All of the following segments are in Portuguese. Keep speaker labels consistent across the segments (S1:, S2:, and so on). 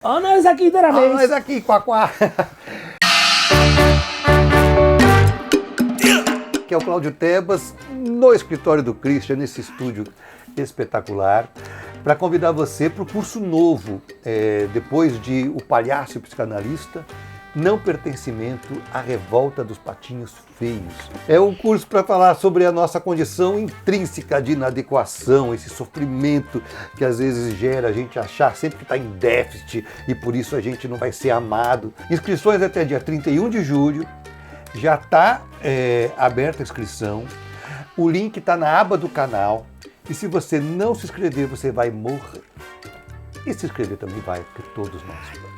S1: Ó nós aqui outra vez.
S2: Ó nós aqui, Quaquá. Que é o Cláudio Tebas, no escritório do Christian, nesse estúdio espetacular, para convidar você para o curso novo, depois de O Palhaço e o Psicanalista, Não Pertencimento à Revolta dos Patinhos Feios. É um curso para falar sobre a nossa condição intrínseca de inadequação, esse sofrimento que às vezes gera a gente achar sempre que está em déficit e por isso a gente não vai ser amado. Inscrições até dia 31 de julho, já está aberta a inscrição, o link está na aba do canal e se você não se inscrever você vai morrer. E se inscrever também vai, porque todos nós vamos.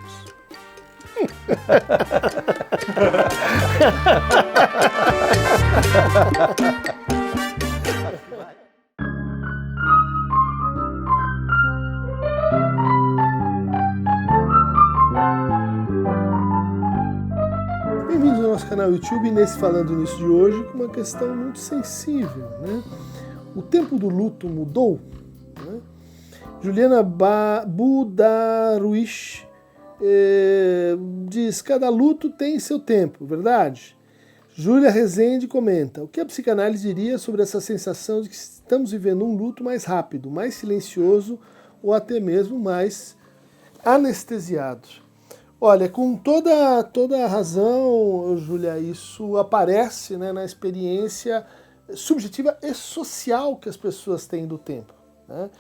S3: Bem-vindos ao nosso canal YouTube, nesse Falando Nisso de hoje, com uma questão muito sensível, né? O tempo do luto mudou? Né? Juliana Budaruish diz: cada luto tem seu tempo, verdade? Júlia Rezende comenta: o que a psicanálise diria sobre essa sensação de que estamos vivendo um luto mais rápido, mais silencioso ou até mesmo mais anestesiado? Olha, com toda a razão, Júlia, isso aparece, né, na experiência subjetiva e social que as pessoas têm do tempo. Né?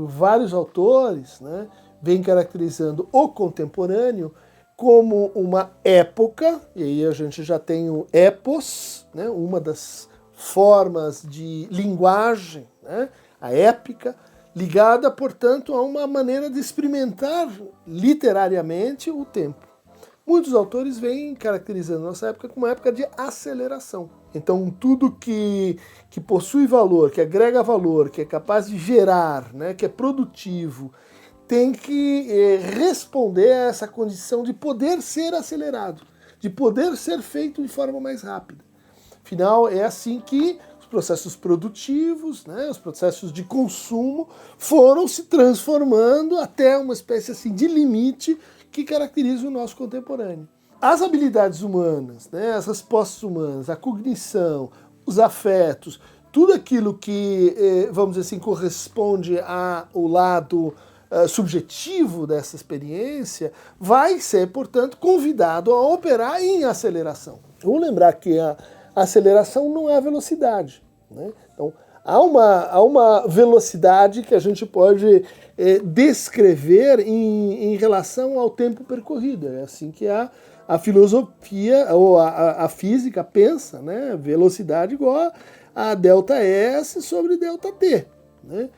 S3: Vários autores, né, vêm caracterizando o contemporâneo como uma época, e aí a gente já tem o epos, né, uma das formas de linguagem, né, a épica, ligada, portanto, a uma maneira de experimentar literariamente o tempo. Muitos autores vêm caracterizando nossa época como uma época de aceleração. Então, tudo que possui valor, que agrega valor, que é capaz de gerar, né, que é produtivo, tem que responder a essa condição de poder ser acelerado, de poder ser feito de forma mais rápida. Afinal, é assim que os processos produtivos, né, os processos de consumo foram se transformando até uma espécie assim, de limite que caracteriza o nosso contemporâneo. As habilidades humanas, né, as respostas humanas, a cognição, os afetos, tudo aquilo que, vamos dizer assim, corresponde ao lado subjetivo dessa experiência, vai ser, portanto, convidado a operar em aceleração. Vamos lembrar que a aceleração não é a velocidade. Né? Então, há uma velocidade que a gente pode descrever em relação ao tempo percorrido. É assim que a filosofia ou a física pensa, né? Velocidade igual a delta S sobre delta T. Né?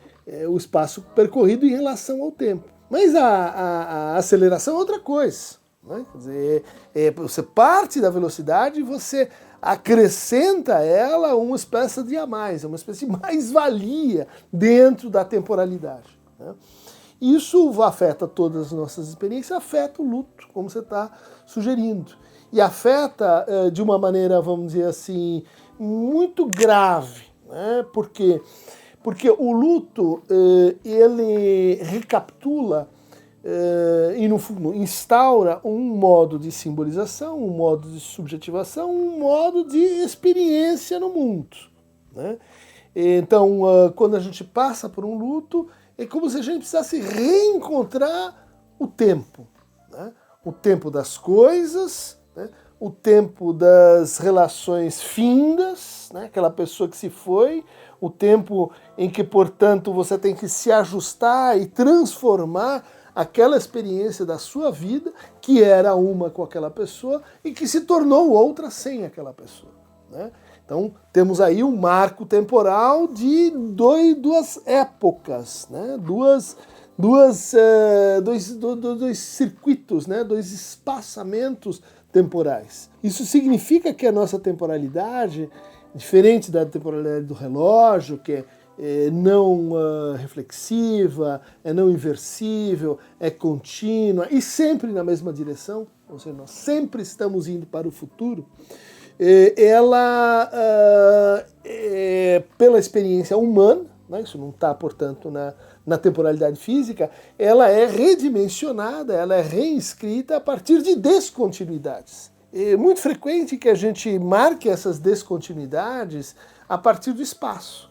S3: O espaço percorrido em relação ao tempo. Mas a aceleração é outra coisa. Né? Quer dizer, você parte da velocidade e você acrescenta a ela uma espécie de a mais, uma espécie de mais-valia dentro da temporalidade. Né? Isso afeta todas as nossas experiências, afeta o luto, como você está sugerindo. E afeta de uma maneira, vamos dizer assim, muito grave. Né? Porque o luto, ele recapitula e, no fundo, instaura um modo de simbolização, um modo de subjetivação, um modo de experiência no mundo. Né? Então, quando a gente passa por um luto, é como se a gente precisasse reencontrar o tempo. Né? O tempo das coisas, né? O tempo das relações findas, né? Aquela pessoa que se foi, o tempo em que, portanto, você tem que se ajustar e transformar aquela experiência da sua vida, que era uma com aquela pessoa e que se tornou outra sem aquela pessoa. Né? Então, temos aí um marco temporal de duas épocas, né? dois circuitos, né? Dois espaçamentos temporais. Isso significa que a nossa temporalidade, diferente da temporalidade do relógio, que é não reflexiva, é não inversível, é contínua e sempre na mesma direção, ou seja, nós sempre estamos indo para o futuro, ela, pela experiência humana, né, isso não está, portanto, na temporalidade física, ela é redimensionada, ela é reescrita a partir de descontinuidades. É muito frequente que a gente marque essas descontinuidades a partir do espaço.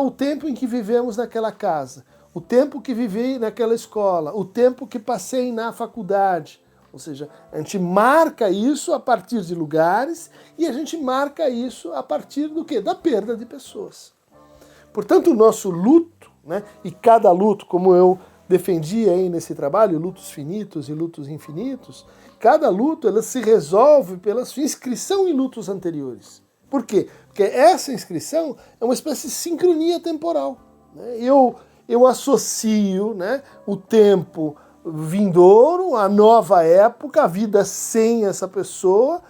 S3: O tempo em que vivemos naquela casa, o tempo que vivi naquela escola, o tempo que passei na faculdade. Ou seja, a gente marca isso a partir de lugares e a gente marca isso a partir do quê? Da perda de pessoas. Portanto, o nosso luto, né, e cada luto, como eu defendi aí nesse trabalho, lutos finitos e lutos infinitos, cada luto ela se resolve pela sua inscrição em lutos anteriores. Por quê? Porque essa inscrição é uma espécie de sincronia temporal. Né? Eu associo, né, o tempo vindouro, a nova época, a vida sem essa pessoa,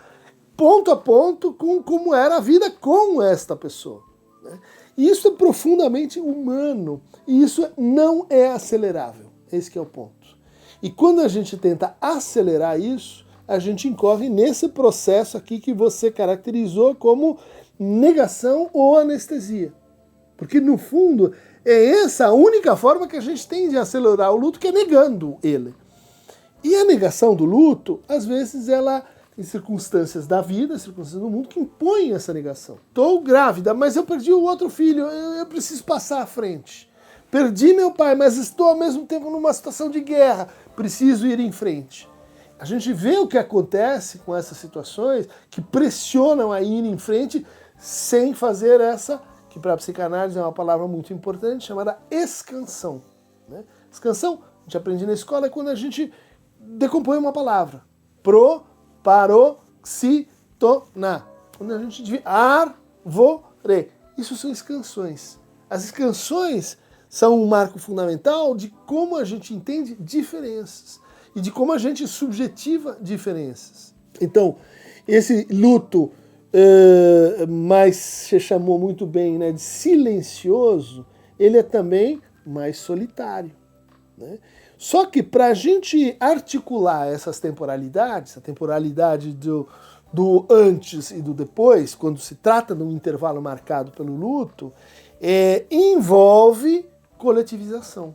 S3: ponto a ponto com como era a vida com esta pessoa. Né? E isso é profundamente humano, e isso não é acelerável, esse que é o ponto. E quando a gente tenta acelerar isso, a gente incorre nesse processo aqui que você caracterizou como negação ou anestesia. Porque no fundo é essa a única forma que a gente tem de acelerar o luto, que é negando ele. E a negação do luto, às vezes ela tem circunstâncias da vida, circunstâncias do mundo que impõem essa negação. Estou grávida, mas eu perdi o outro filho, eu preciso passar à frente. Perdi meu pai, mas estou ao mesmo tempo numa situação de guerra, preciso ir em frente. A gente vê o que acontece com essas situações que pressionam a ir em frente sem fazer essa, que para a psicanálise é uma palavra muito importante, chamada escansão. Né? Escansão, a gente aprende na escola, é quando a gente decompõe uma palavra. Paroxítona. Quando a gente diz arvore. Isso são escansões. As escansões são um marco fundamental de como a gente entende diferenças e de como a gente subjetiva diferenças. Então, esse luto, mas se chamou muito bem, né, de silencioso, ele é também mais solitário. Né? Só que para a gente articular essas temporalidades, a temporalidade do antes e do depois, quando se trata de um intervalo marcado pelo luto, envolve coletivização.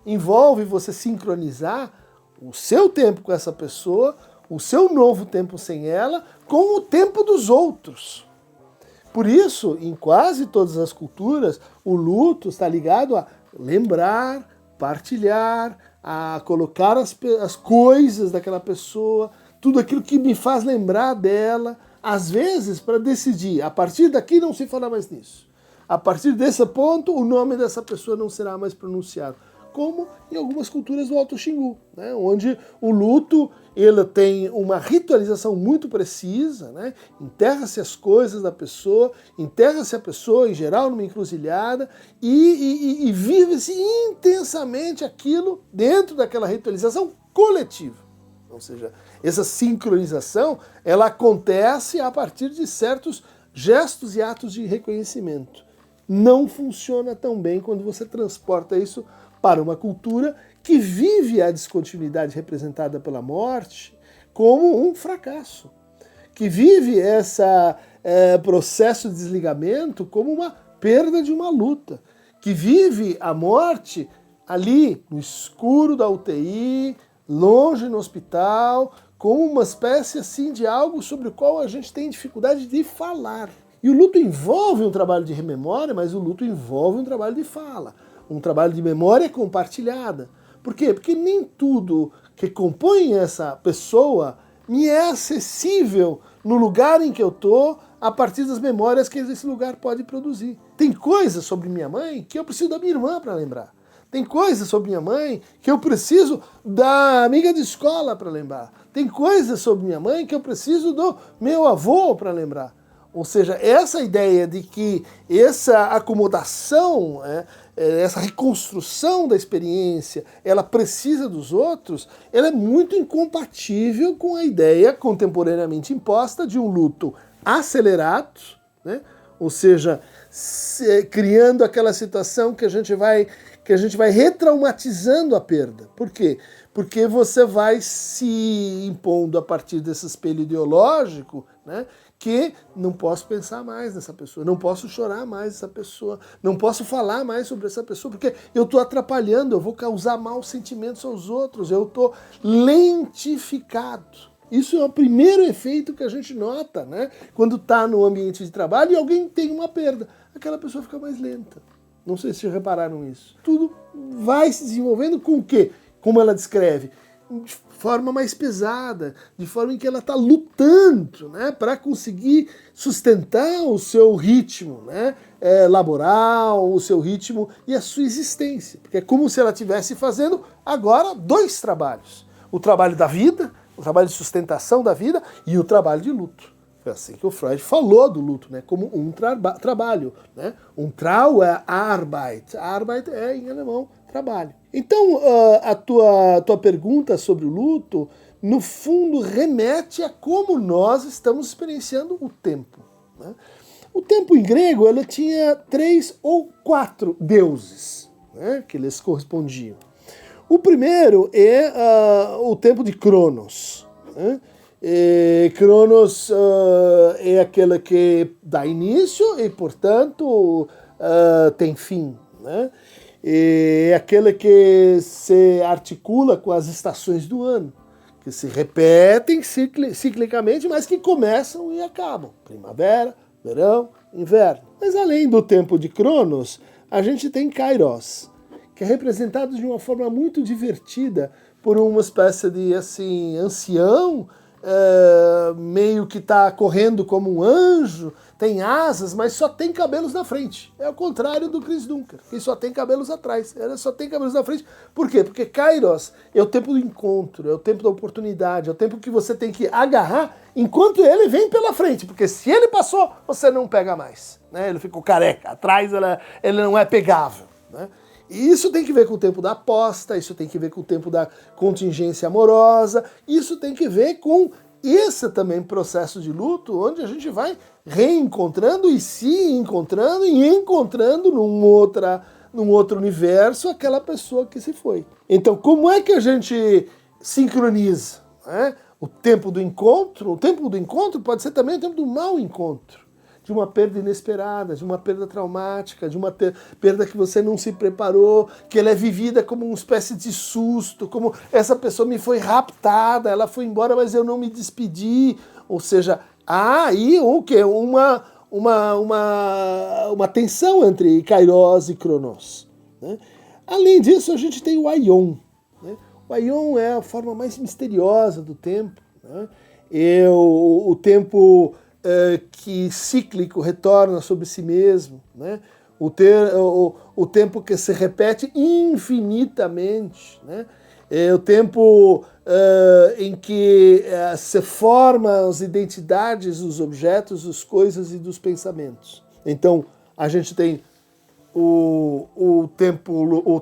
S3: Envolve você sincronizar o seu tempo com essa pessoa, o seu novo tempo sem ela, com o tempo dos outros. Por isso, em quase todas as culturas, o luto está ligado a lembrar, partilhar, a colocar as coisas daquela pessoa, tudo aquilo que me faz lembrar dela, às vezes para decidir, a partir daqui não se fala mais nisso. A partir desse ponto, o nome dessa pessoa não será mais pronunciado. Como em algumas culturas do Alto Xingu, né, onde o luto ele tem uma ritualização muito precisa, né, enterra-se as coisas da pessoa, enterra-se a pessoa, em geral, numa encruzilhada, e vive-se intensamente aquilo dentro daquela ritualização coletiva. Ou seja, essa sincronização ela acontece a partir de certos gestos e atos de reconhecimento. Não funciona tão bem quando você transporta isso para uma cultura que vive a descontinuidade representada pela morte como um fracasso, que vive esse processo de desligamento como uma perda de uma luta, que vive a morte ali no escuro da UTI, longe no hospital, como uma espécie assim de algo sobre o qual a gente tem dificuldade de falar. E o luto envolve um trabalho de rememória, mas o luto envolve um trabalho de fala, um trabalho de memória compartilhada. Por quê? Porque nem tudo que compõe essa pessoa me é acessível no lugar em que eu estou a partir das memórias que esse lugar pode produzir. Tem coisas sobre minha mãe que eu preciso da minha irmã para lembrar. Tem coisas sobre minha mãe que eu preciso da amiga de escola para lembrar. Tem coisas sobre minha mãe que eu preciso do meu avô para lembrar. Ou seja, essa ideia de que essa acomodação, essa reconstrução da experiência, ela precisa dos outros, ela é muito incompatível com a ideia contemporaneamente imposta de um luto acelerado, né? Ou seja, criando aquela situação que a gente vai retraumatizando a perda. Por quê? Porque você vai se impondo a partir desse espelho ideológico, né, que não posso pensar mais nessa pessoa, não posso chorar mais nessa pessoa, não posso falar mais sobre essa pessoa, porque eu estou atrapalhando, eu vou causar maus sentimentos aos outros, eu estou lentificado. Isso é o primeiro efeito que a gente nota, né? Quando está no ambiente de trabalho e alguém tem uma perda, aquela pessoa fica mais lenta. Não sei se repararam isso. Tudo vai se desenvolvendo com o quê? Como ela descreve? De forma mais pesada, de forma em que ela está lutando, né, para conseguir sustentar o seu ritmo, né, laboral, o seu ritmo e a sua existência. Porque é como se ela estivesse fazendo agora 2 trabalhos. O trabalho da vida, o trabalho de sustentação da vida e o trabalho de luto. Foi assim que o Freud falou do luto, né, como um trabalho. Né? Um Trau é Arbeit. Arbeit é, em alemão, trabalho. Então, a tua pergunta sobre o luto, no fundo, remete a como nós estamos experienciando o tempo. Né? O tempo em grego, ele tinha 3 ou 4 deuses, né, que eles correspondiam. O primeiro é o tempo de Cronos. Né? Cronos é aquele que dá início e, portanto, tem fim. Né? É aquele que se articula com as estações do ano, que se repetem ciclicamente, mas que começam e acabam. Primavera, verão, inverno. Mas além do tempo de Cronos, a gente tem Kairos, que é representado de uma forma muito divertida por uma espécie de assim, ancião, meio que está correndo como um anjo, tem asas, mas só tem cabelos na frente. É o contrário do Chris Dunker, que só tem cabelos atrás. Ela só tem cabelos na frente. Por quê? Porque Kairos é o tempo do encontro, é o tempo da oportunidade, é o tempo que você tem que agarrar enquanto ele vem pela frente. Porque se ele passou, você não pega mais. Né? Ele ficou careca. Atrás ele não é pegável. Né? E isso tem que ver com o tempo da aposta, isso tem que ver com o tempo da contingência amorosa, isso tem que ver com esse também processo de luto, onde a gente vai reencontrando e se encontrando e encontrando num outro universo aquela pessoa que se foi. Então, como é que a gente sincroniza? Né? O tempo do encontro pode ser também o tempo do mau encontro. De uma perda inesperada, de uma perda traumática, de uma perda que você não se preparou, que ela é vivida como uma espécie de susto, como essa pessoa me foi raptada, ela foi embora, mas eu não me despedi. Ou seja, há aí o quê? Uma tensão entre Kairos e Cronos. Né? Além disso, a gente tem o Aion. Né? O Aion é a forma mais misteriosa do tempo. Né? O tempo que cíclico retorna sobre si mesmo, né? O tempo que se repete infinitamente, né? É o tempo em que se formam as identidades dos objetos, das coisas e dos pensamentos. Então, a gente tem o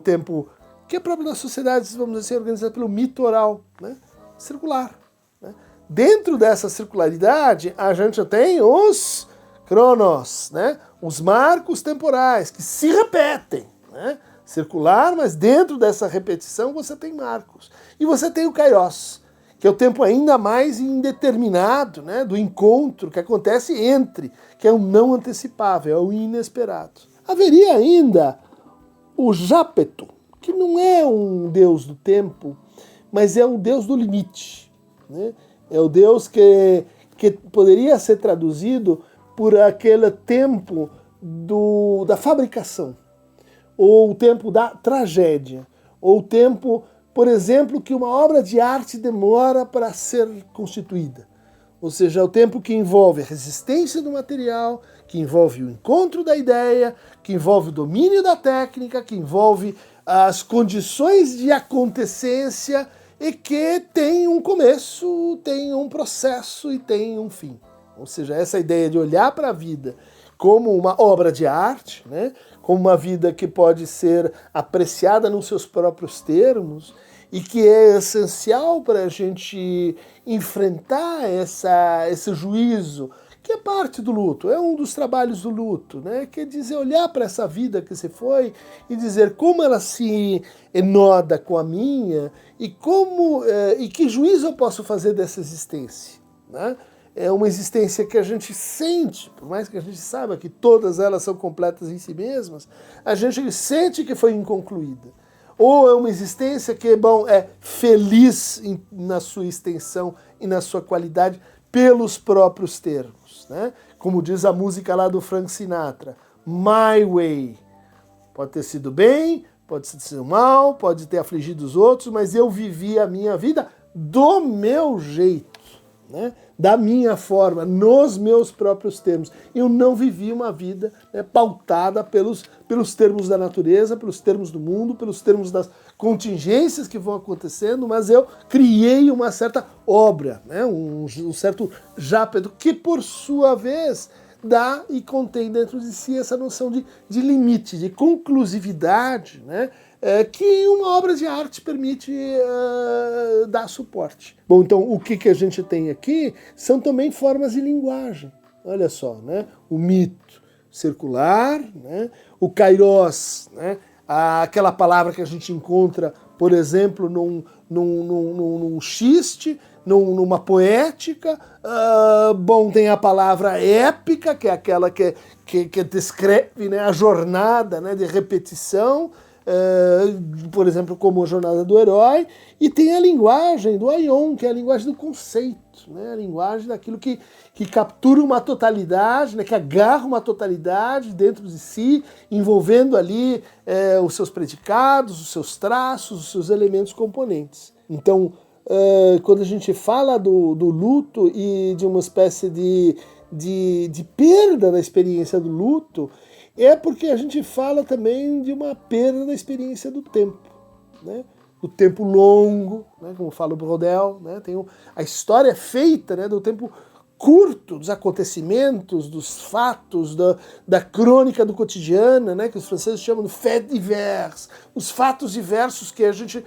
S3: tempo que é próprio das sociedades, vamos dizer, organizado pelo mito oral, né? Circular. Né? Dentro dessa circularidade, a gente tem os cronos, né? Os marcos temporais, que se repetem. Né? Circular, mas dentro dessa repetição você tem marcos. E você tem o kairos, que é o tempo ainda mais indeterminado, né? Do encontro que acontece entre, que é o não antecipável, é o inesperado. Haveria ainda o Jápeto, que não é um deus do tempo, mas é um deus do limite, né? É o Deus que poderia ser traduzido por aquele tempo da fabricação, ou o tempo da tragédia, ou o tempo, por exemplo, que uma obra de arte demora para ser constituída. Ou seja, é o tempo que envolve a resistência do material, que envolve o encontro da ideia, que envolve o domínio da técnica, que envolve as condições de acontecência, e que tem um começo, tem um processo e tem um fim. Ou seja, essa ideia de olhar para a vida como uma obra de arte, né? Como uma vida que pode ser apreciada nos seus próprios termos e que é essencial para a gente enfrentar esse juízo, que é parte do luto, é um dos trabalhos do luto, né? Que é dizer, olhar para essa vida que se foi e dizer como ela se enoda com a minha e que juízo eu posso fazer dessa existência, né? é uma existência que a gente sente, por mais que a gente saiba que todas elas são completas em si mesmas, a gente sente que foi inconcluída. Ou é uma existência que, bom, é feliz na sua extensão e na sua qualidade pelos próprios termos, né? Como diz a música lá do Frank Sinatra, My Way. Pode ter sido bem, pode ter sido mal, pode ter afligido os outros, mas eu vivi a minha vida do meu jeito, né? Da minha forma, nos meus próprios termos. Eu não vivi uma vida, né, pautada pelos termos da natureza, pelos termos do mundo, pelos termos das contingências que vão acontecendo, mas eu criei uma certa obra, né, um certo jápedo, que por sua vez dá e contém dentro de si essa noção de limite, de conclusividade, né, que uma obra de arte permite dar suporte. Bom, então o que a gente tem aqui são também formas de linguagem. Olha só, né? O mito circular, né? O kairos, né? Aquela palavra que a gente encontra, por exemplo, num xiste, numa poética. Bom, tem a palavra épica, que é aquela que descreve, né, a jornada, né, de repetição, por exemplo, como a jornada do herói, e tem a linguagem do Aion, que é a linguagem do conceito, né? A linguagem daquilo que captura uma totalidade, né? Que agarra uma totalidade dentro de si, envolvendo ali os seus predicados, os seus traços, os seus elementos componentes. Então, quando a gente fala do luto e de uma espécie de perda da experiência do luto, é porque a gente fala também de uma perda da experiência do tempo, né? Do tempo longo, né? Como fala o Brodel, né? Tem a história feita, né, do tempo curto, dos acontecimentos, dos fatos, da crônica do cotidiano, né, que os franceses chamam de faits divers, os fatos diversos que a gente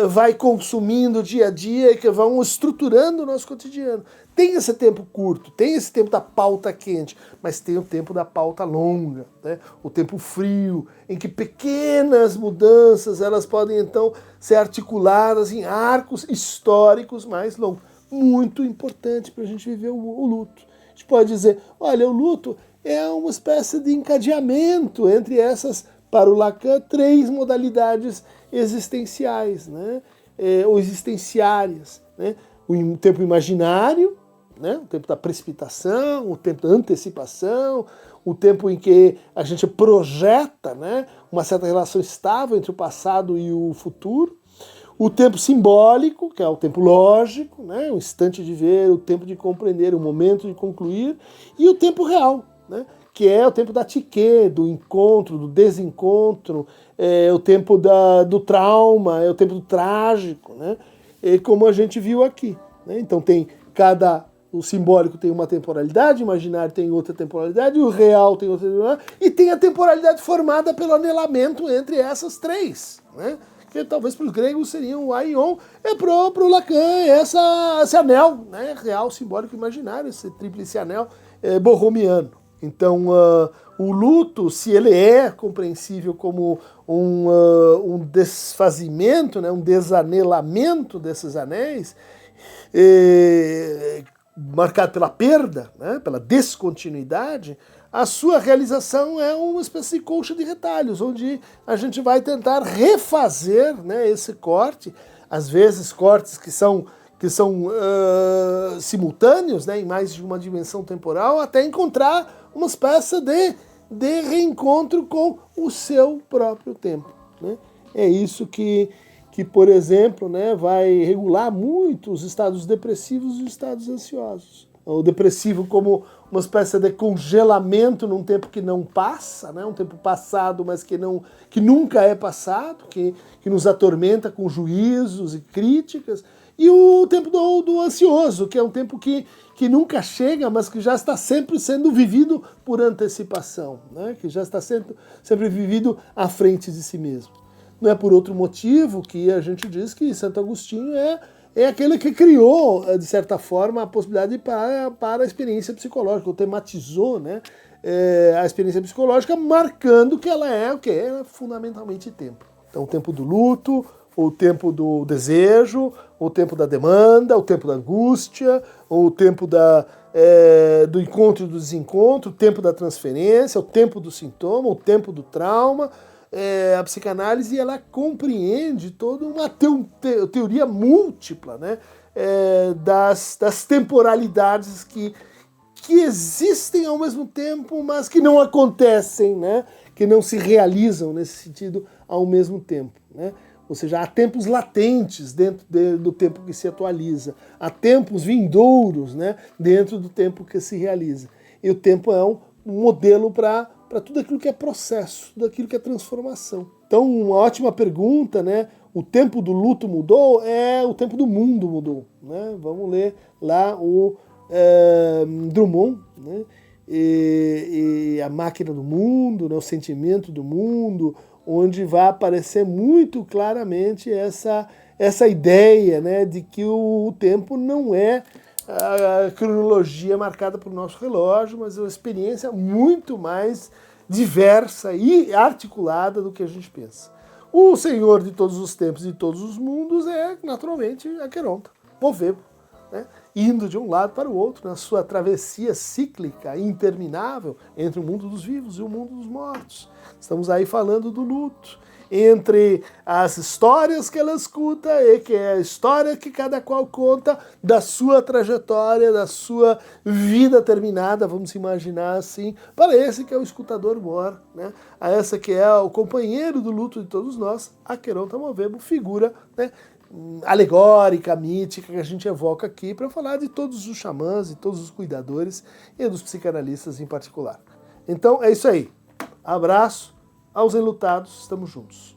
S3: vai consumindo dia a dia e que vão estruturando o nosso cotidiano. Tem esse tempo curto, tem esse tempo da pauta quente, mas tem o tempo da pauta longa, né? O tempo frio, em que pequenas mudanças elas podem então ser articuladas em arcos históricos mais longos. Muito importante para a gente viver o luto. A gente pode dizer, olha, o luto é uma espécie de encadeamento entre essas, para o Lacan, 3 modalidades existenciais, né? Ou existenciárias, né? O tempo imaginário, né? O tempo da precipitação, o tempo da antecipação, o tempo em que a gente projeta, né, uma certa relação estável entre o passado e o futuro. O tempo simbólico, que é o tempo lógico, né, o instante de ver, o tempo de compreender, o momento de concluir, e o tempo real, né, que é o tempo da psique, do encontro, do desencontro, o tempo do trauma, é o tempo do trágico, né, como a gente viu aqui, né. Então o simbólico tem uma temporalidade, o imaginário tem outra temporalidade, o real tem outra temporalidade, e tem a temporalidade formada pelo anelamento entre essas 3, né? Que talvez para os gregos seriam o aion, para o Lacan esse anel, né? Real, simbólico e imaginário, esse tríplice anel borromiano. Então, o luto, se ele é compreensível como um desfazimento, né? Um desanelamento desses anéis, marcado pela perda, né, pela descontinuidade, a sua realização é uma espécie de colcha de retalhos, onde a gente vai tentar refazer, né, esse corte, às vezes cortes que são simultâneos, né, em mais de uma dimensão temporal, até encontrar uma espécie de reencontro com o seu próprio tempo, né? É isso que por exemplo, né, vai regular muito os estados depressivos e os estados ansiosos. O depressivo como uma espécie de congelamento num tempo que não passa, né, um tempo passado, mas que nunca é passado, que nos atormenta com juízos e críticas. E o tempo do ansioso, que é um tempo que nunca chega, mas que já está sempre sendo vivido por antecipação, né, que já está sempre vivido à frente de si mesmo. Não é por outro motivo que a gente diz que Santo Agostinho é aquele que criou, de certa forma, a possibilidade para a experiência psicológica, ou tematizou, né, a experiência psicológica, marcando que ela é o que é fundamentalmente tempo. Então, o tempo do luto, o tempo do desejo, o tempo da demanda, o tempo da angústia, o tempo do encontro e do desencontro, o tempo da transferência, o tempo do sintoma, o tempo do trauma. A psicanálise ela compreende toda uma teoria múltipla, né? Das temporalidades que existem ao mesmo tempo, mas que não acontecem, né? Que não se realizam nesse sentido ao mesmo tempo, né? Ou seja, há tempos latentes dentro do tempo que se atualiza, há tempos vindouros, né, dentro do tempo que se realiza. E o tempo é um modelo para tudo aquilo que é processo, tudo aquilo que é transformação. Então, uma ótima pergunta, né? O tempo do luto mudou? O tempo do mundo mudou, né? Vamos ler lá o Drummond, né? E a máquina do mundo, né? O sentimento do mundo, onde vai aparecer muito claramente essa ideia, né, de que o tempo não é a cronologia marcada por nosso relógio, mas é uma experiência muito mais diversa e articulada do que a gente pensa. O Senhor de todos os tempos e de todos os mundos é, naturalmente, Aqueronta, Movebo, né, indo de um lado para o outro, na sua travessia cíclica, interminável, entre o mundo dos vivos e o mundo dos mortos. Estamos aí falando do luto, entre as histórias que ela escuta e que é a história que cada qual conta da sua trajetória, da sua vida terminada, vamos imaginar assim, para esse que é o escutador mor, né? A essa que é o companheiro do luto de todos nós, Aqueronta Movebo, figura, né, alegórica, mítica, que a gente evoca aqui para falar de todos os xamãs e todos os cuidadores e dos psicanalistas em particular. Então é isso aí. Abraço aos enlutados, estamos juntos.